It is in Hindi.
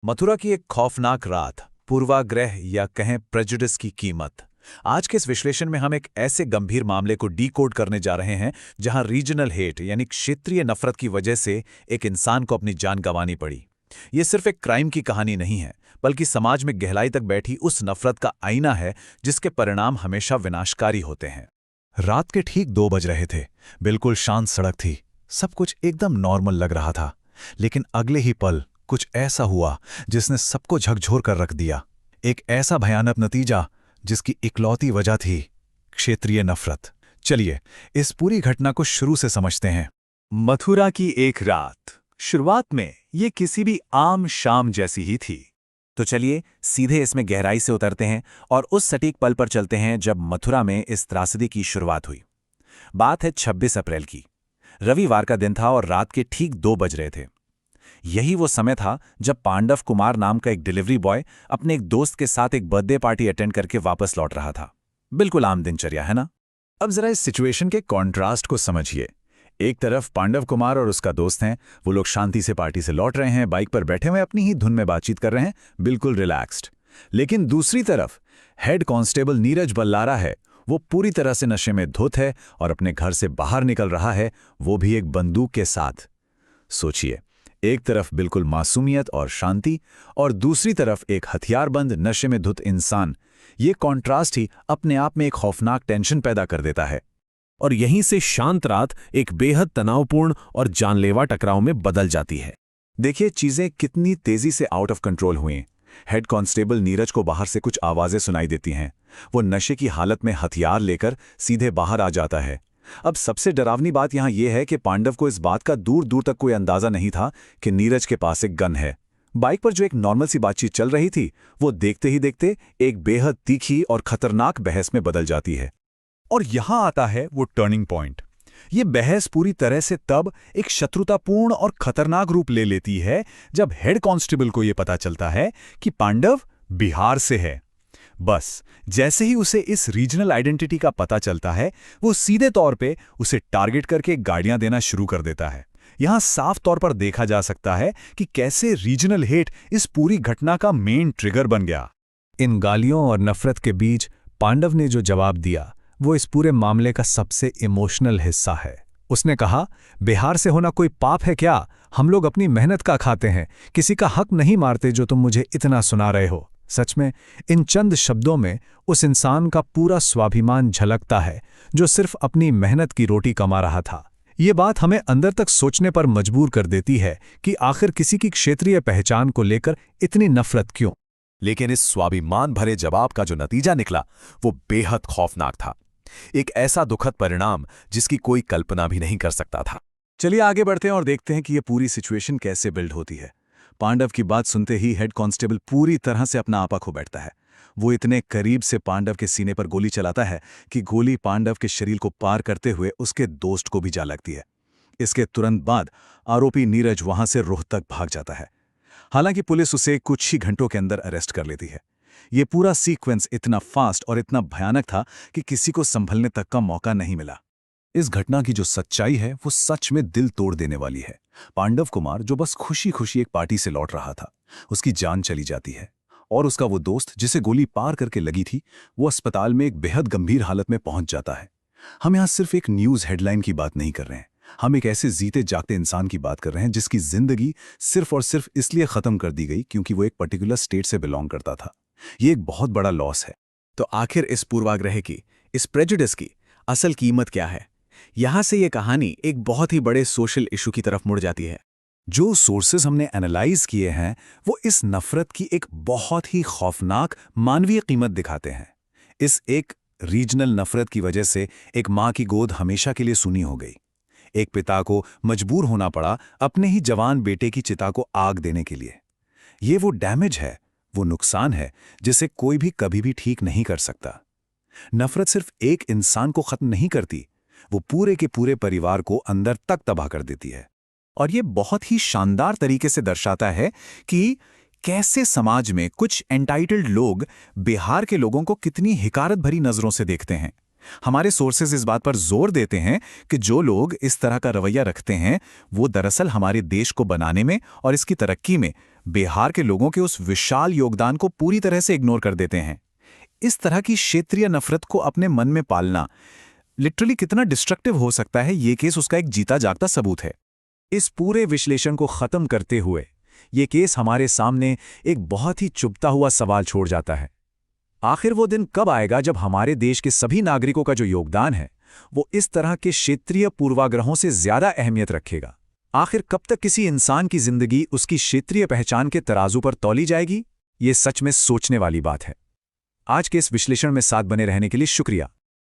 मथुरा की एक खौफनाक रात, पूर्वाग्रह या कहें प्रेजुडिस की कीमत। आज के इस विश्लेषण में हम एक ऐसे गंभीर मामले को डीकोड करने जा रहे हैं जहां रीजनल हेट यानी क्षेत्रीय नफरत की वजह से एक इंसान को अपनी जान गंवानी पड़ी। ये सिर्फ एक क्राइम की कहानी नहीं है, बल्कि समाज में गहराई तक बैठी उस नफरत का आईना है जिसके परिणाम हमेशा विनाशकारी होते हैं। रात के ठीक 2 बज रहे थे। बिल्कुल शांत सड़क थी, सब कुछ एकदम नॉर्मल लग रहा था। लेकिन अगले ही पल कुछ ऐसा हुआ जिसने सबको झकझोर कर रख दिया। एक ऐसा भयानक नतीजा जिसकी इकलौती वजह थी क्षेत्रीय नफरत। चलिए इस पूरी घटना को शुरू से समझते हैं। मथुरा की एक रात। शुरुआत में ये किसी भी आम शाम जैसी ही थी। तो चलिए सीधे इसमें गहराई से उतरते हैं और उस सटीक पल पर चलते हैं जब मथुरा में इस त्रासदी की शुरुआत हुई। बात है 26 अप्रैल की। रविवार का दिन था और रात के ठीक 2 बज रहे थे। यही वो समय था जब पांडव कुमार नाम का एक डिलीवरी बॉय अपने एक दोस्त के साथ एक बर्थडे पार्टी अटेंड करके वापस लौट रहा था। बिल्कुल आम दिनचर्या, है ना? अब जरा इस सिचुएशन के कॉन्ट्रास्ट को समझिए। एक तरफ पांडव कुमार और उसका दोस्त हैं, वो लोग शांति से पार्टी से लौट रहे हैं, बाइक पर बैठे हुए अपनी ही धुन में बातचीत कर रहे हैं, बिल्कुल रिलैक्स्ड। लेकिन दूसरी तरफ हेड कांस्टेबल नीरज बल्लारा है, वो पूरी तरह से नशे में धुत है और अपने घर से बाहर निकल रहा है, वो भी एक बंदूक के साथ। सोचिए, एक तरफ बिल्कुल मासूमियत और शांति और दूसरी तरफ एक हथियारबंद नशे में धुत इंसान। ये कॉन्ट्रास्ट ही अपने आप में एक खौफनाक टेंशन पैदा कर देता है। और यहीं से शांत रात एक बेहद तनावपूर्ण और जानलेवा टकराव में बदल जाती है। देखिए चीजें कितनी तेजी से आउट ऑफ कंट्रोल हुई। हेड कांस्टेबल नीरज को बाहर से कुछ आवाजें सुनाई देती हैं। वो नशे की हालत में हथियार लेकर सीधे बाहर आ जाता है। अब सबसे डरावनी बात यहां यह है कि पांडव को इस बात का दूर दूर तक कोई अंदाजा नहीं था कि नीरज के पास एक गन है। बाइक पर जो एक नॉर्मल सी बातचीत चल रही थी, वो देखते ही देखते एक बेहद तीखी और खतरनाक बहस में बदल जाती है। और यहां आता है वो टर्निंग पॉइंट। ये बहस पूरी तरह से तब एक शत्रुतापूर्ण और खतरनाक रूप ले लेती है जब हेड कांस्टेबल को यह पता चलता है कि पांडव बिहार से है। बस जैसे ही उसे इस रीजनल आइडेंटिटी का पता चलता है, वो सीधे तौर पे उसे टारगेट करके गाड़ियां देना शुरू कर देता है। यहां साफ तौर पर देखा जा सकता है कि कैसे रीजनल हेट इस पूरी घटना का मेन ट्रिगर बन गया। इन गालियों और नफरत के बीच पांडव ने जो जवाब दिया वो इस पूरे मामले का सबसे इमोशनल हिस्सा है। उसने कहा, बिहार से होना कोई पाप है क्या? हम लोग अपनी मेहनत का खाते हैं, किसी का हक नहीं मारते जो तुम मुझे इतना सुना रहे हो। सच में इन चंद शब्दों में उस इंसान का पूरा स्वाभिमान झलकता है जो सिर्फ अपनी मेहनत की रोटी कमा रहा था। ये बात हमें अंदर तक सोचने पर मजबूर कर देती है कि आखिर किसी की क्षेत्रीय पहचान को लेकर इतनी नफरत क्यों? लेकिन इस स्वाभिमान भरे जवाब का जो नतीजा निकला वो बेहद खौफनाक था। एक ऐसा दुखद परिणाम जिसकी कोई कल्पना भी नहीं कर सकता था। चलिए आगे बढ़ते हैं और देखते हैं कि यह पूरी सिचुएशन कैसे बिल्ड होती है। पांडव की बात सुनते ही हेड कांस्टेबल पूरी तरह से अपना आपा खो बैठता है। वो इतने करीब से पांडव के सीने पर गोली चलाता है कि गोली पांडव के शरीर को पार करते हुए उसके दोस्त को भी जा लगती है। इसके तुरंत बाद आरोपी नीरज वहां से रोहतक भाग जाता है। हालांकि पुलिस उसे कुछ ही घंटों के अंदर अरेस्ट कर लेती है। ये पूरा सीक्वेंस इतना फास्ट और इतना भयानक था कि किसी को संभलने तक का मौका नहीं मिला। इस घटना की जो सच्चाई है वो सच में दिल तोड़ देने वाली है। पांडव कुमार जो बस खुशी खुशी एक पार्टी से लौट रहा था, उसकी जान चली जाती है और उसका वो दोस्त जिसे गोली पार करके लगी थी, वो अस्पताल में एक बेहद गंभीर हालत में पहुंच जाता है। हम यहां सिर्फ एक न्यूज हेडलाइन की बात नहीं कर रहे हैं, हम एक ऐसे जीते जागते इंसान की बात कर रहे हैं जिसकी जिंदगी सिर्फ और सिर्फ इसलिए खत्म कर दी गई क्योंकि वो एक पर्टिकुलर स्टेट से बिलोंग करता था। ये एक बहुत बड़ा लॉस है। तो आखिर इस पूर्वाग्रह की, इस प्रेजुडिस की असल कीमत क्या है? यहां से ये कहानी एक बहुत ही बड़े सोशल इशू की तरफ मुड़ जाती है। जो सोर्सेज हमने एनालाइज किए हैं वो इस नफरत की एक बहुत ही खौफनाक मानवीय कीमत दिखाते हैं। इस एक रीजनल नफरत की वजह से एक मां की गोद हमेशा के लिए सूनी हो गई। एक पिता को मजबूर होना पड़ा अपने ही जवान बेटे की चिता को आग देने के लिए। ये वो डैमेज है, वो नुकसान है जिसे कोई भी कभी भी ठीक नहीं कर सकता। नफरत सिर्फ एक इंसान को खत्म नहीं करती, वो पूरे के पूरे परिवार को अंदर तक तबाह कर देती है। और ये बहुत ही शानदार तरीके से दर्शाता है कि कैसे समाज में कुछ एंटाइटल्ड लोग बिहार के लोगों को कितनी हिकारत भरी नजरों से देखते हैं। हमारे सोर्सेज इस बात पर जोर देते हैं कि जो लोग इस तरह का रवैया रखते हैं वो दरअसल हमारे देश को बनाने में और इसकी तरक्की में बिहार के लोगों के उस विशाल योगदान को पूरी तरह से इग्नोर कर देते हैं। इस तरह की क्षेत्रीय नफरत को अपने मन में पालना लिटरली कितना डिस्ट्रक्टिव हो सकता है, ये केस उसका एक जीता जागता सबूत है। इस पूरे विश्लेषण को खत्म करते हुए ये केस हमारे सामने एक बहुत ही चुभता हुआ सवाल छोड़ जाता है। आखिर वो दिन कब आएगा जब हमारे देश के सभी नागरिकों का जो योगदान है वो इस तरह के क्षेत्रीय पूर्वाग्रहों से ज्यादा अहमियत रखेगा? आखिर कब तक किसी इंसान की जिंदगी उसकी क्षेत्रीय पहचान के तराजू पर तौली जाएगी? ये सच में सोचने वाली बात है। आज के इस विश्लेषण में साथ बने रहने के लिए शुक्रिया।